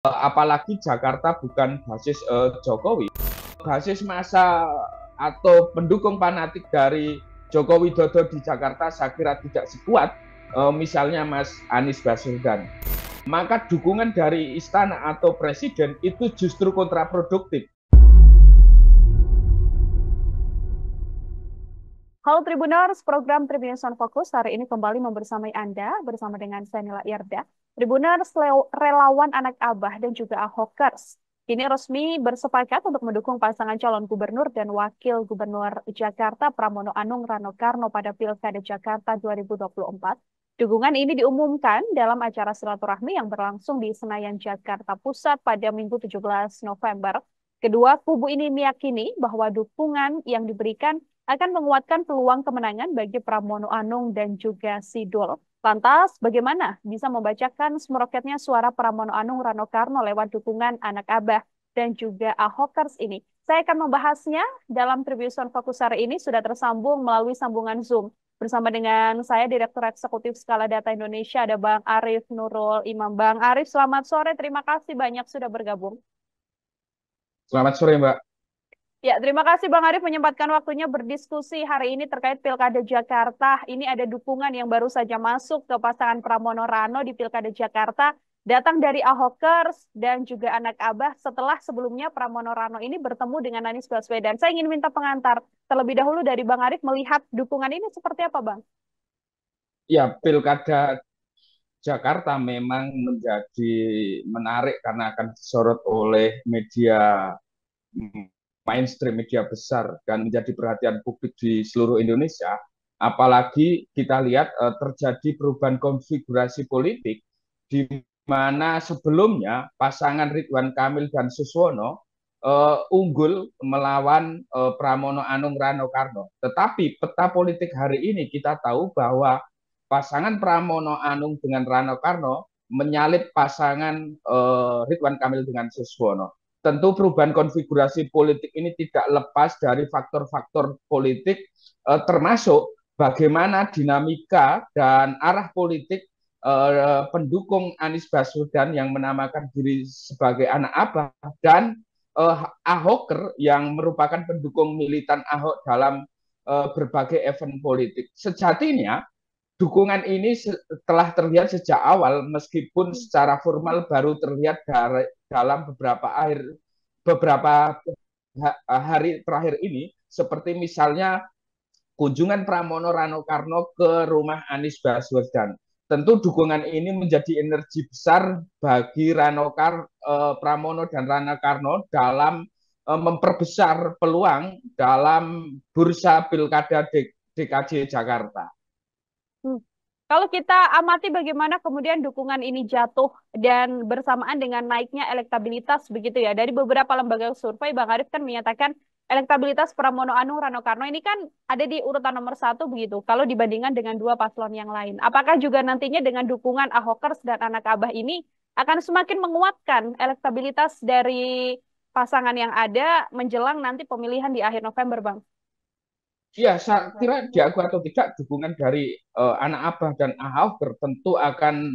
apalagi Jakarta bukan basis Jokowi, basis massa atau pendukung fanatik dari Joko Widodo di Jakarta saya kira tidak sekuat misalnya Mas Anies Baswedan. Maka dukungan dari istana atau presiden itu justru kontraproduktif. Halo Tribuners, program Tribuners on Focus hari ini kembali membersamai Anda bersama dengan saya Nila Irda. Tribuners, relawan anak Abah dan juga Ahokers kini resmi bersepakat untuk mendukung pasangan calon gubernur dan wakil gubernur Jakarta Pramono Anung Rano Karno pada Pilkada Jakarta 2024. Dukungan ini diumumkan dalam acara silaturahmi yang berlangsung di Senayan, Jakarta Pusat pada Minggu 17 November. Kedua kubu ini meyakini bahwa dukungan yang diberikan akan menguatkan peluang kemenangan bagi Pramono Anung dan juga Sidul. Lantas, bagaimana bisa membacakan semeroketnya suara Pramono Anung Rano Karno lewat dukungan anak Abah dan juga Ahokers ini? Saya akan membahasnya dalam Tribuners on Focus hari ini sudah tersambung melalui sambungan Zoom. Bersama dengan saya, Direktur Eksekutif Skala Data Indonesia, ada Bang Arief Nurul Imam. Bang Arief, selamat sore. Terima kasih banyak sudah bergabung. Selamat sore Mbak. Ya, terima kasih Bang Arief menyempatkan waktunya berdiskusi hari ini terkait Pilkada Jakarta. Ini ada dukungan yang baru saja masuk ke pasangan Pramono Rano di Pilkada Jakarta, datang dari Ahokers dan juga anak Abah setelah sebelumnya Pramono Rano ini bertemu dengan Anies Baswedan. Saya ingin minta pengantar terlebih dahulu dari Bang Arief melihat dukungan ini seperti apa, Bang? Ya, Pilkada Jakarta memang menjadi menarik karena akan disorot oleh media mainstream, media besar, dan menjadi perhatian publik di seluruh Indonesia. Apalagi kita lihat terjadi perubahan konfigurasi politik di mana sebelumnya pasangan Ridwan Kamil dan Suswono unggul melawan Pramono Anung Rano Karno. Tetapi peta politik hari ini kita tahu bahwa pasangan Pramono Anung dengan Rano Karno menyalip pasangan Ridwan Kamil dengan Suswono. Tentu perubahan konfigurasi politik ini tidak lepas dari faktor-faktor politik termasuk bagaimana dinamika dan arah politik pendukung Anies Baswedan yang menamakan diri sebagai anak Abah dan Ahoker yang merupakan pendukung militan Ahok dalam berbagai event politik. Sejatinya dukungan ini telah terlihat sejak awal meskipun secara formal baru terlihat dalam beberapa hari terakhir ini, seperti misalnya kunjungan Pramono Rano Karno ke rumah Anies Baswedan. Tentu dukungan ini menjadi energi besar bagi Pramono dan Rano Karno dalam memperbesar peluang dalam bursa pilkada DKJ Jakarta. Kalau kita amati bagaimana kemudian dukungan ini jatuh dan bersamaan dengan naiknya elektabilitas begitu ya. Dari beberapa lembaga survei, Bang Arief kan menyatakan elektabilitas Pramono Anung Rano Karno ini kan ada di urutan nomor satu begitu. Kalau dibandingkan dengan dua paslon yang lain. Apakah juga nantinya dengan dukungan Ahokers dan anak Abah ini akan semakin menguatkan elektabilitas dari pasangan yang ada menjelang nanti pemilihan di akhir November, Bang? Ya, saya kira diakui atau tidak dukungan dari anak Abah dan Ahok tentu akan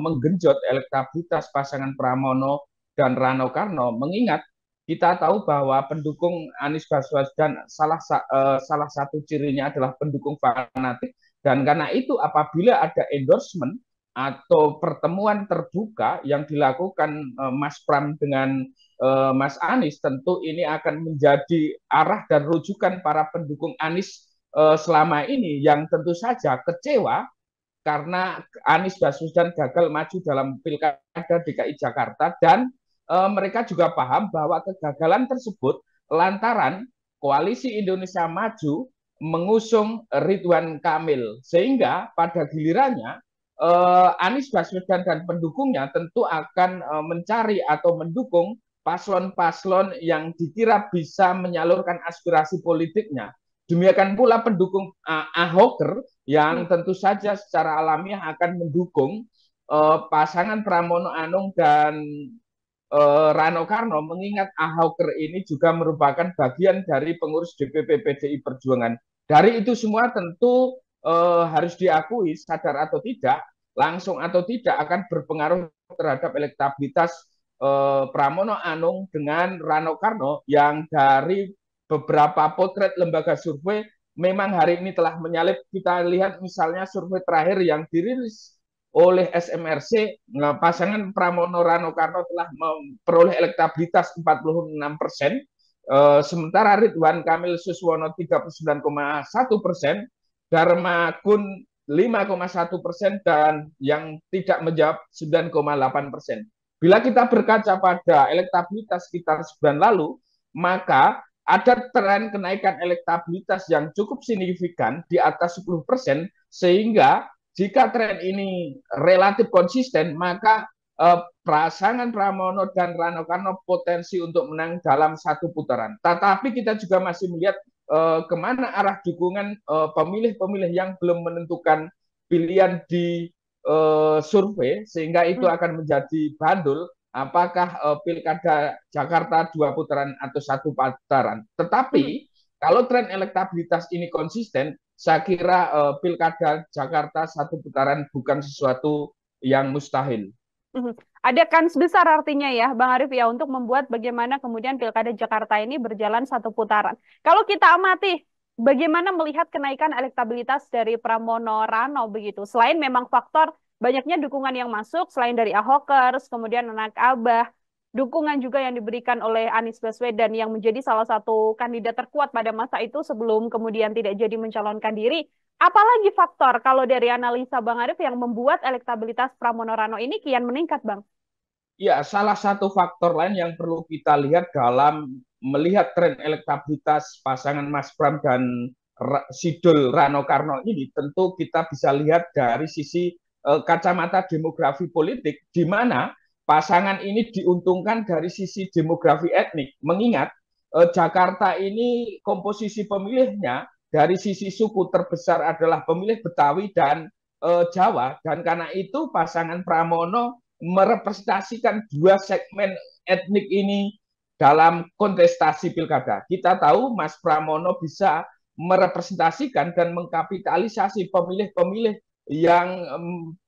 menggenjot elektabilitas pasangan Pramono dan Rano Karno. Mengingat kita tahu bahwa pendukung Anies Baswedan salah satu cirinya adalah pendukung fanatik, dan karena itu apabila ada endorsement atau pertemuan terbuka yang dilakukan Mas Pram dengan Mas Anies, tentu ini akan menjadi arah dan rujukan para pendukung Anies selama ini yang tentu saja kecewa karena Anies Baswedan gagal maju dalam Pilkada DKI Jakarta, dan mereka juga paham bahwa kegagalan tersebut lantaran Koalisi Indonesia Maju mengusung Ridwan Kamil, sehingga pada gilirannya Anies Baswedan dan pendukungnya tentu akan mencari atau mendukung paslon-paslon yang dikira bisa menyalurkan aspirasi politiknya. Demikian pula pendukung Ahoker yang tentu saja secara alamiah akan mendukung pasangan Pramono Anung dan Rano Karno, mengingat Ahoker ini juga merupakan bagian dari pengurus DPP PDI Perjuangan. Dari itu semua tentu harus diakui, sadar atau tidak, langsung atau tidak akan berpengaruh terhadap elektabilitas Pramono Anung dengan Rano Karno yang dari beberapa potret lembaga survei memang hari ini telah menyalip. Kita lihat misalnya survei terakhir yang dirilis oleh SMRC, nah, pasangan Pramono Rano Karno telah memperoleh elektabilitas 46%, sementara Ridwan Kamil Suswono 39,1%, Dharma Gun 5,1%, dan yang tidak menjawab 9,8%. Bila kita berkaca pada elektabilitas sekitar sebulan lalu, maka ada tren kenaikan elektabilitas yang cukup signifikan di atas 10%, sehingga jika tren ini relatif konsisten, maka pasangan Pramono dan Rano Karno potensi untuk menang dalam satu putaran. Tetapi kita juga masih melihat kemana arah dukungan pemilih-pemilih yang belum menentukan pilihan di survei, sehingga itu akan menjadi bandul apakah pilkada Jakarta 2 putaran atau 1 putaran. Tetapi kalau tren elektabilitas ini konsisten, saya kira pilkada Jakarta 1 putaran bukan sesuatu yang mustahil. Ada kans besar artinya ya, Bang Arif ya, untuk membuat bagaimana kemudian Pilkada Jakarta ini berjalan 1 putaran. Kalau kita amati, bagaimana melihat kenaikan elektabilitas dari Pramono Rano begitu? Selain memang faktor banyaknya dukungan yang masuk, selain dari Ahokers, kemudian anak Abah, dukungan juga yang diberikan oleh Anies Baswedan yang menjadi salah satu kandidat terkuat pada masa itu sebelum kemudian tidak jadi mencalonkan diri. Apalagi faktor kalau dari analisa Bang Arif yang membuat elektabilitas Pramono Rano ini kian meningkat, Bang? Ya, salah satu faktor lain yang perlu kita lihat dalam melihat tren elektabilitas pasangan Mas Pram dan Sidul Rano Karno ini, tentu kita bisa lihat dari sisi kacamata demografi politik, di mana pasangan ini diuntungkan dari sisi demografi etnik. Mengingat Jakarta ini komposisi pemilihnya dari sisi suku terbesar adalah pemilih Betawi dan Jawa, dan karena itu pasangan Pramono merepresentasikan 2 segmen etnik ini dalam kontestasi pilkada. Kita tahu Mas Pramono bisa merepresentasikan dan mengkapitalisasi pemilih-pemilih yang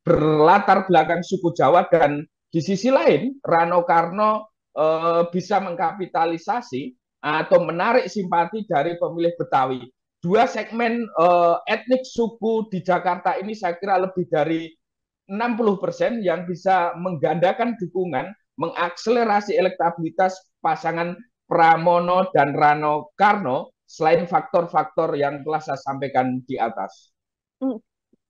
berlatar belakang suku Jawa, dan di sisi lain Rano Karno bisa mengkapitalisasi atau menarik simpati dari pemilih Betawi. 2 segmen etnik suku di Jakarta ini saya kira lebih dari 60% yang bisa menggandakan dukungan, mengakselerasi elektabilitas pasangan Pramono dan Rano Karno, selain faktor-faktor yang telah saya sampaikan di atas.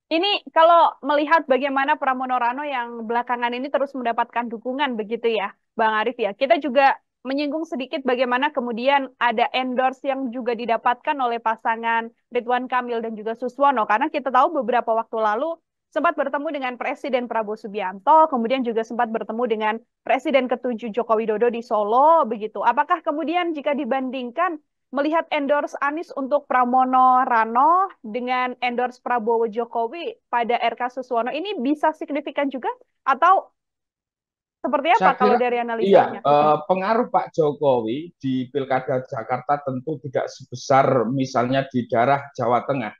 Ini kalau melihat bagaimana Pramono Rano yang belakangan ini terus mendapatkan dukungan begitu ya, Bang Arif ya. Kita juga menyinggung sedikit bagaimana kemudian ada endorse yang juga didapatkan oleh pasangan Ridwan Kamil dan juga Suswono. Karena kita tahu beberapa waktu lalu sempat bertemu dengan Presiden Prabowo Subianto, kemudian juga sempat bertemu dengan Presiden ke-7 Joko Widodo di Solo, begitu. Apakah kemudian jika dibandingkan melihat endorse Anies untuk Pramono Rano dengan endorse Prabowo Jokowi pada RK Suswono ini bisa signifikan juga? Atau seperti apa Saya kalau kira dari iya, analisanya? pengaruh Pak Jokowi di Pilkada Jakarta tentu tidak sebesar misalnya di daerah Jawa Tengah.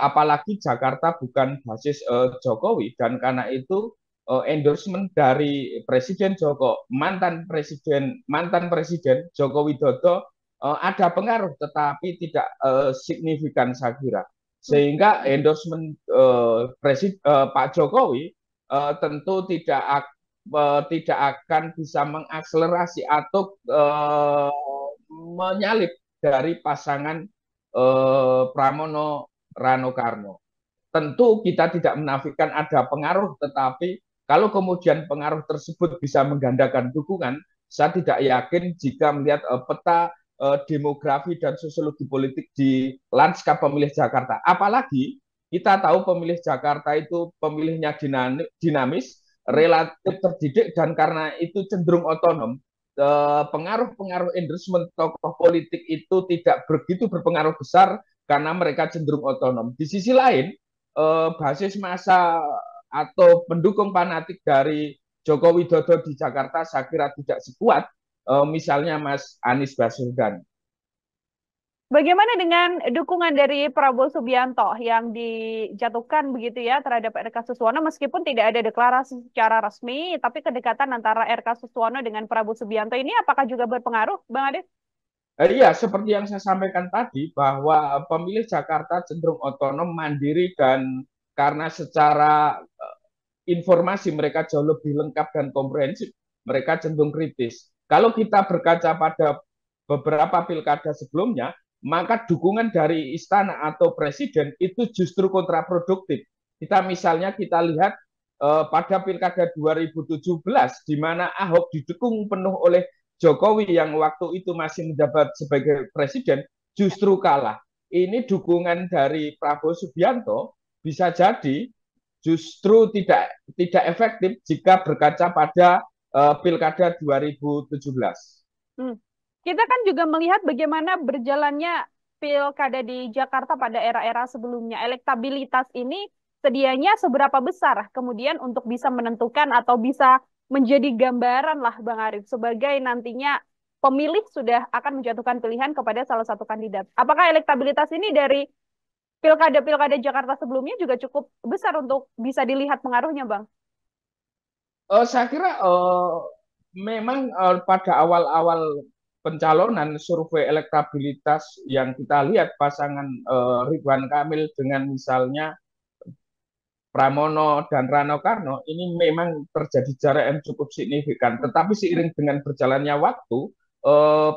Apalagi Jakarta bukan basis Jokowi, dan karena itu endorsement dari Presiden mantan Presiden Joko Widodo ada pengaruh, tetapi tidak signifikan saya kira. Sehingga endorsement Pak Jokowi tentu tidak akan bisa mengakselerasi atau menyalip dari pasangan Pramono Rano Karno. Tentu kita tidak menafikan ada pengaruh, tetapi kalau kemudian pengaruh tersebut bisa menggandakan dukungan, saya tidak yakin jika melihat peta demografi dan sosiologi politik di lanskap pemilih Jakarta. Apalagi kita tahu pemilih Jakarta itu pemilihnya dinamis, relatif terdidik, dan karena itu cenderung otonom. Pengaruh-pengaruh endorsement tokoh politik itu tidak begitu berpengaruh besar karena mereka cenderung otonom. Di sisi lain, basis massa atau pendukung fanatik dari Joko Widodo di Jakarta saya kira tidak sekuat misalnya Mas Anies Baswedan. Bagaimana dengan dukungan dari Prabowo Subianto yang dijatuhkan begitu ya terhadap RK Suswono meskipun tidak ada deklarasi secara resmi, tapi kedekatan antara RK Suswono dengan Prabowo Subianto ini apakah juga berpengaruh, Bang Adit? Iya, seperti yang saya sampaikan tadi, bahwa pemilih Jakarta cenderung otonom, mandiri, dan karena secara informasi mereka jauh lebih lengkap dan komprehensif, mereka cenderung kritis. Kalau kita berkaca pada beberapa pilkada sebelumnya, maka dukungan dari istana atau presiden itu justru kontraproduktif. Kita lihat pada pilkada 2017, di mana Ahok didukung penuh oleh Jokowi yang waktu itu masih menjabat sebagai presiden, justru kalah. Ini dukungan dari Prabowo Subianto bisa jadi justru tidak efektif jika berkaca pada pilkada 2017. Hmm. Kita kan juga melihat bagaimana berjalannya pilkada di Jakarta pada era-era sebelumnya. Elektabilitas ini sedianya seberapa besar kemudian untuk bisa menentukan atau bisa menjadi gambaran lah Bang Arif sebagai nantinya pemilih sudah akan menjatuhkan pilihan kepada salah satu kandidat. Apakah elektabilitas ini dari pilkada-pilkada Jakarta sebelumnya juga cukup besar untuk bisa dilihat pengaruhnya, Bang? Saya kira memang pada awal-awal pencalonan survei elektabilitas yang kita lihat pasangan Ridwan Kamil dengan misalnya Pramono dan Rano Karno ini memang terjadi jarak yang cukup signifikan. Tetapi seiring dengan berjalannya waktu,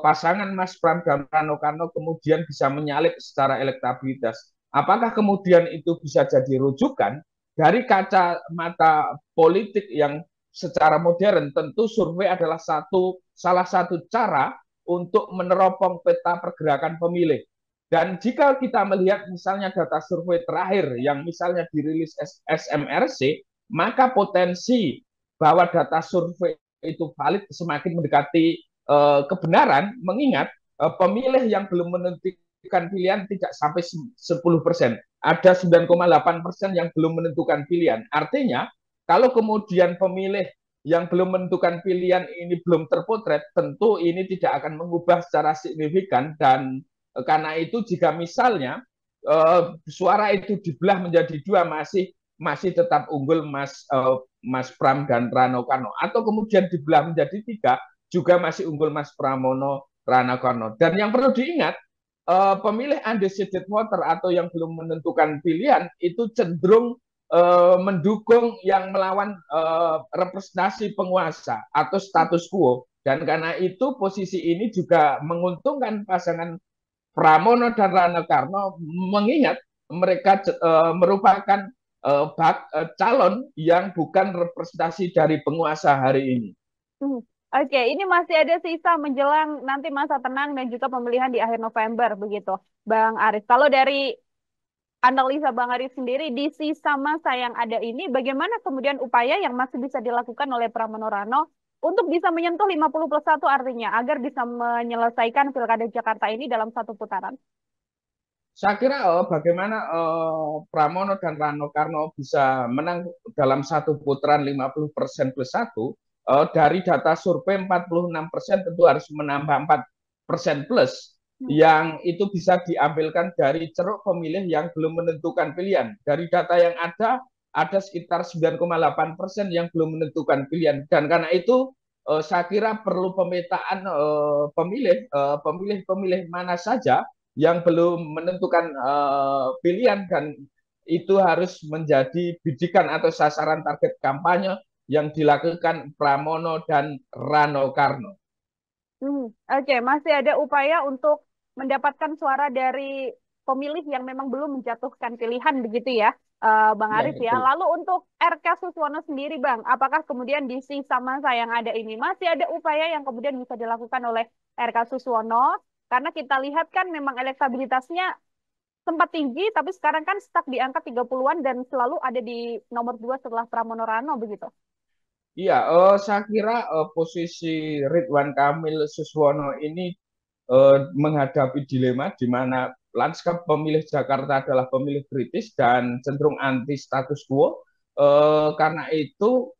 pasangan Mas Pram dan Rano Karno kemudian bisa menyalip secara elektabilitas. Apakah kemudian itu bisa jadi rujukan dari kacamata politik yang secara modern? Tentu survei adalah salah satu cara untuk meneropong peta pergerakan pemilih. Dan jika kita melihat misalnya data survei terakhir yang misalnya dirilis SMRC, maka potensi bahwa data survei itu valid semakin mendekati kebenaran, mengingat pemilih yang belum menentukan pilihan tidak sampai 10%. Ada 9,8% yang belum menentukan pilihan. Artinya, kalau kemudian pemilih yang belum menentukan pilihan ini belum terpotret, tentu ini tidak akan mengubah secara signifikan dan karena itu jika misalnya suara itu dibelah menjadi dua masih tetap unggul Mas Pram dan Rano Karno, atau kemudian dibelah menjadi tiga juga masih unggul Mas Pramono Rano Karno. Dan yang perlu diingat, pemilih undecided voter atau yang belum menentukan pilihan itu cenderung mendukung yang melawan representasi penguasa atau status quo. Dan karena itu posisi ini juga menguntungkan pasangan Pramono dan Rano Karno, mengingat mereka merupakan calon yang bukan representasi dari penguasa hari ini. Oke, ini masih ada sisa menjelang nanti masa tenang dan juga pemilihan di akhir November begitu, Bang Arif. Kalau dari analisa Bang Arif sendiri di sisa masa yang ada ini, bagaimana kemudian upaya yang masih bisa dilakukan oleh Pramono Rano untuk bisa menyentuh 50+1 artinya agar bisa menyelesaikan Pilkada Jakarta ini dalam satu putaran? Saya kira bagaimana Pramono dan Rano Karno bisa menang dalam satu putaran 50% plus satu, dari data survei 46% tentu harus menambah 4% plus, yang itu bisa diambilkan dari ceruk pemilih yang belum menentukan pilihan. Dari data yang ada sekitar 9,8% yang belum menentukan pilihan. Dan karena itu saya kira perlu pemetaan pemilih mana saja yang belum menentukan pilihan, dan itu harus menjadi bidikan atau sasaran target kampanye yang dilakukan Pramono dan Rano Karno. Oke, masih ada upaya untuk mendapatkan suara dari pemilih yang memang belum menjatuhkan pilihan begitu ya, Bang Ya, Arif ya. betul. Lalu untuk RK Suswono sendiri, Bang, apakah kemudian di sisa masa yang ada ini masih ada upaya yang kemudian bisa dilakukan oleh RK Suswono? Karena kita lihat kan memang elektabilitasnya sempat tinggi, tapi sekarang kan stuck di angka 30-an dan selalu ada di nomor 2 setelah Pramono Rano begitu. Iya, saya kira posisi Ridwan Kamil Suswono ini menghadapi dilema di mana lanskap pemilih Jakarta adalah pemilih kritis dan cenderung anti status quo. Karena itu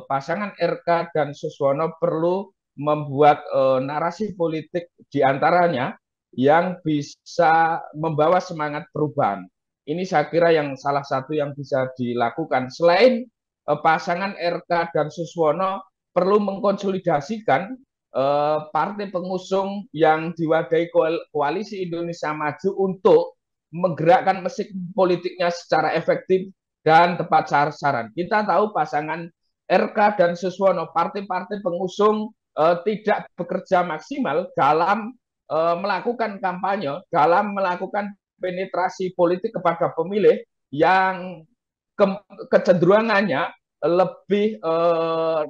pasangan RK dan Suswono perlu membuat narasi politik di antaranya yang bisa membawa semangat perubahan. Ini saya kira yang salah satu yang bisa dilakukan. Selain pasangan RK dan Suswono perlu mengkonsolidasikan partai pengusung yang diwadahi Koalisi Indonesia Maju untuk menggerakkan mesin politiknya secara efektif dan tepat sasaran. Kita tahu pasangan RK dan Suswono, partai-partai pengusung tidak bekerja maksimal dalam melakukan kampanye, dalam melakukan penetrasi politik kepada pemilih yang kecenderungannya lebih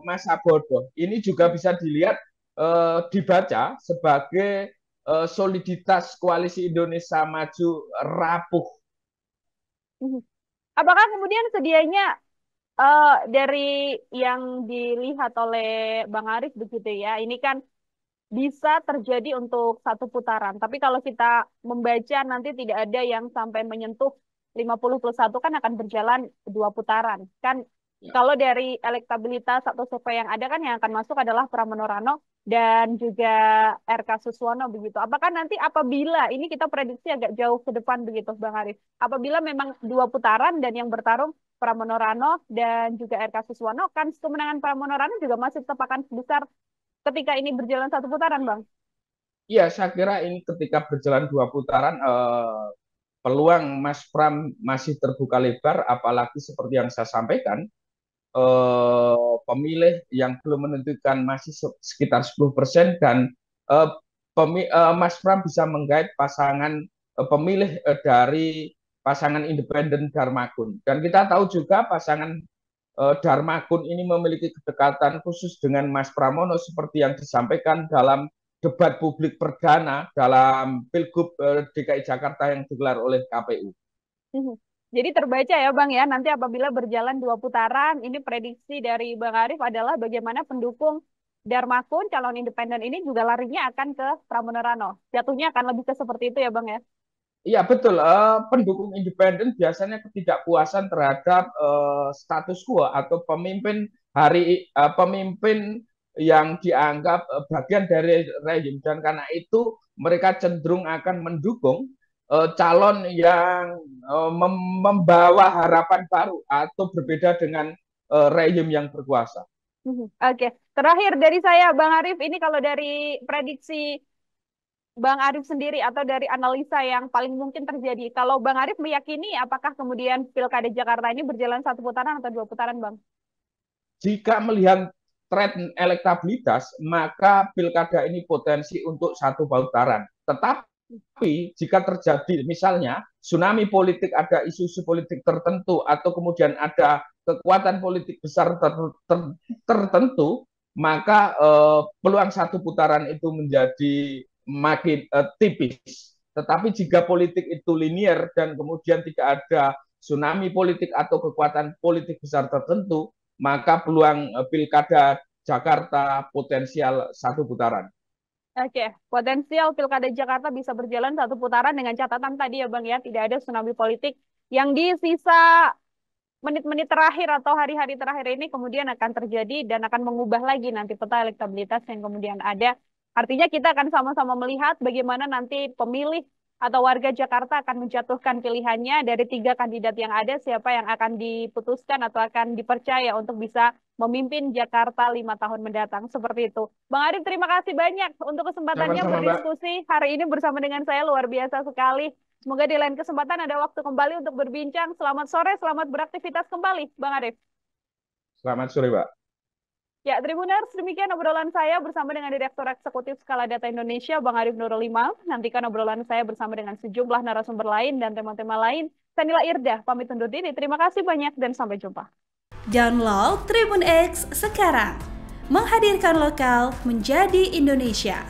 masa bodoh. Ini juga bisa dilihat dibaca sebagai soliditas Koalisi Indonesia Maju rapuh. Apakah kemudian sedianya dari yang dilihat oleh Bang Arif begitu ya, ini kan bisa terjadi untuk satu putaran. Tapi kalau kita membaca nanti tidak ada yang sampai menyentuh 50+1 kan akan berjalan 2 putaran. Kan Ya. kalau dari elektabilitas atau survei yang ada kan yang akan masuk adalah Pramono Rano dan juga RK Suswono begitu. Apakah nanti apabila ini kita prediksi agak jauh ke depan begitu Bang Arif. Apabila memang 2 putaran dan yang bertarung Pramono Rano dan juga RK Suswono kan kemenangan Pramono Rano juga masih tetap akan besar ketika ini berjalan 1 putaran, Bang? Iya, saya kira ini ketika berjalan 2 putaran, peluang Mas Pram masih terbuka lebar, apalagi seperti yang saya sampaikan, pemilih yang belum menentukan masih sekitar 10% dan Mas Pram bisa menggait pasangan pemilih dari pasangan independen Darmakun. Dan kita tahu juga pasangan Darmakun ini memiliki kedekatan khusus dengan Mas Pramono seperti yang disampaikan dalam debat publik perdana dalam Pilgub DKI Jakarta yang digelar oleh KPU. Jadi terbaca ya Bang ya, nanti apabila berjalan 2 putaran, ini prediksi dari Bang Arif adalah bagaimana pendukung Darmakun, calon independen ini juga larinya akan ke Pramono Rano. Jatuhnya akan lebih ke seperti itu ya Bang ya? Iya betul, pendukung independen biasanya ketidakpuasan terhadap status quo atau pemimpin yang dianggap bagian dari rejim, dan karena itu mereka cenderung akan mendukung calon yang membawa harapan baru atau berbeda dengan rejim yang berkuasa. Oke, terakhir dari saya Bang Arif, ini kalau dari prediksi Bang Arif sendiri atau dari analisa yang paling mungkin terjadi, kalau Bang Arif meyakini apakah kemudian Pilkada Jakarta ini berjalan 1 putaran atau 2 putaran, Bang? Jika melihat tren elektabilitas, maka pilkada ini potensi untuk 1 putaran. Tetapi jika terjadi misalnya tsunami politik, ada isu-isu politik tertentu, atau kemudian ada kekuatan politik besar tertentu, maka peluang 1 putaran itu menjadi makin tipis. Tetapi jika politik itu linier dan kemudian tidak ada tsunami politik atau kekuatan politik besar tertentu, maka peluang pilkada Jakarta potensial 1 putaran. Oke, potensial Pilkada Jakarta bisa berjalan 1 putaran dengan catatan tadi ya Bang ya, tidak ada tsunami politik yang di sisa menit-menit terakhir atau hari-hari terakhir ini kemudian akan terjadi dan akan mengubah lagi nanti peta elektabilitas yang kemudian ada. Artinya kita akan sama-sama melihat bagaimana nanti pemilih atau warga Jakarta akan menjatuhkan pilihannya dari 3 kandidat yang ada, siapa yang akan diputuskan atau akan dipercaya untuk bisa memimpin Jakarta 5 tahun mendatang. Seperti itu. Bang Arif, terima kasih banyak untuk kesempatannya berdiskusi hari ini bersama dengan saya, luar biasa sekali. Semoga di lain kesempatan ada waktu kembali untuk berbincang. Selamat sore, selamat beraktivitas kembali, Bang Arif. Selamat sore, Pak. Ya, Tribuners, demikian obrolan saya bersama dengan Direktur Eksekutif Skala Data Indonesia, Bang Arif Nurul Imam. Nantikan obrolan saya bersama dengan sejumlah narasumber lain dan tema-tema lain. Saya Nila Irdah, pamit undur diri. Terima kasih banyak dan sampai jumpa. Download Tribun X sekarang. Menghadirkan lokal menjadi Indonesia.